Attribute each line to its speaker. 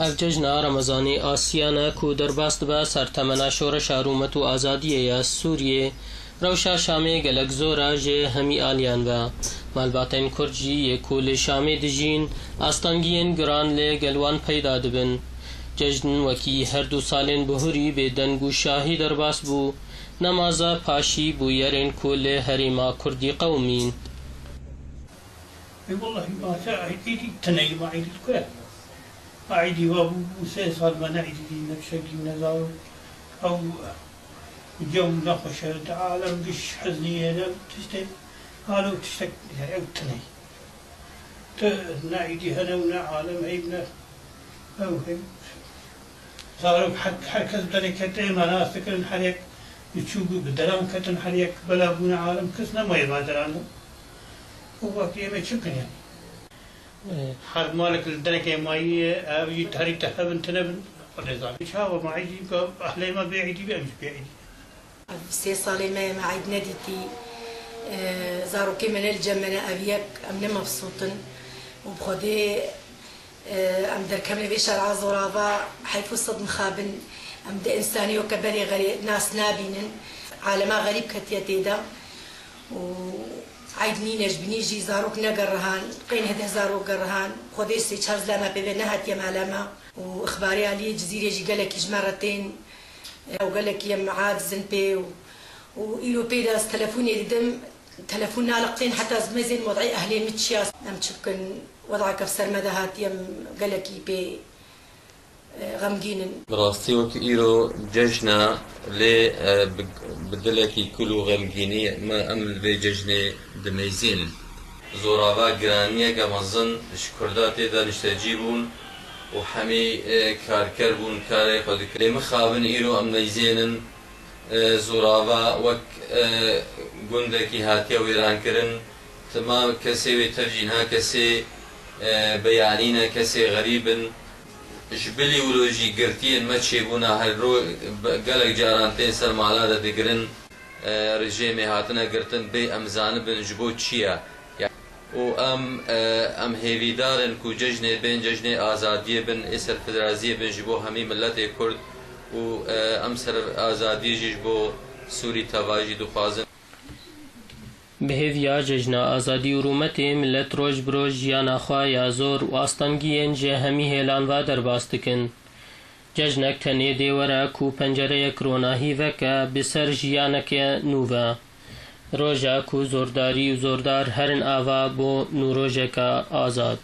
Speaker 1: ev cejna Remezanê Asiyan ku derbas dibe sertemena şoreşa rûmet û azadiyê ya Sûriyê rewşa Şamê gelek zor e jê hemî aliyan ve malbatên Kurd jî yê ku lê Şamê dijîn astangiyên giran lê gel wan peyda dibin. Cejn wekî her du salên bihûrî bêdeng û şahî derbas bû nemaza paşî bû yerên ku lê herêma Kurdî qewmîn.
Speaker 2: والله ما عيدي تناي ما عيدي كله ما عيدي وابو سي صار ما نعيدي دي نفسك نزار او جو نخش عالم بش حزنية لا تشتك قالوا تشتك او تناي نعيدي هنا ونا عالم عيبنا او هيك صاروا حركة بدني كتير مناسك حريك يشوفوا بدرام كتن حريك بلا بنا عالم كسنا ما يبادر عنه هو كيما تشكن يعني حد مالك الدنيا ماي ابي تهري تهبن تنبن النظام شاو ما عيدي اهلي ما بيعيدي بيمش بيعيدي
Speaker 3: سي صالي ما عيد ناديتي زاروكي من الجمنة ابيك امن مبسوطن وبخدي ام در كمل بشر عزورابا حيث صد مخابن ام ده انساني وكبري غريب ناس نابينن عالما غريب كتيتيدا و عيدني نجبني جي زاروك نقرهان قين هده زاروك قرهان خودي سي تشارز لما بيبي نهات يم علامة واخباري علي جزيرة جي قالك مرتين او قالك يم عاد زنبي وإلو بيداس تلفوني دم تلفوننا لقين حتى زمزين وضعي اهلي متشياس ام تشكن وضعك في سرمدهات يم قالك بي غمجين
Speaker 4: براستي وقت إيرو ججنا لي بدلكي كلو غمجيني ما أمل بي ججني دميزين زورابا جرانية كمزن شكرداتي دا نشتجيبون وحمي كاركربون كاري خودك لي مخابن إيرو أمنيزين زورابا وك قندكي هاتيا ويران كرن تمام كسي وترجينها كسي بيانينا كسي غريبن جبلي ولوجي قرتين ما تشيبونا هالرو قالك جارانتين سر معلادا دقرن رجيمي هاتنا قرتن بي امزان بن جبو تشيا و ام هيفيدارن كو ججني بين ججني آزادية بن اسر فدرازية بن جبو همي ملت كرد و ام سر آزادية جبو سوري تواجي دخوازن
Speaker 1: بهێڤیا جژنا ئازادی و ڕوومەتێ ملەت ڕۆژ برۆژ ژیاناخوا یا زۆر و ئاستەنگیên jê hemî hêlanva derbas dikin. Cejnek tenê dêwere ku pencereyek ronahî veke bi ser jiyaneke nû ve. Roja ku zordarî û zordar herin ava bo nûrojeka azad.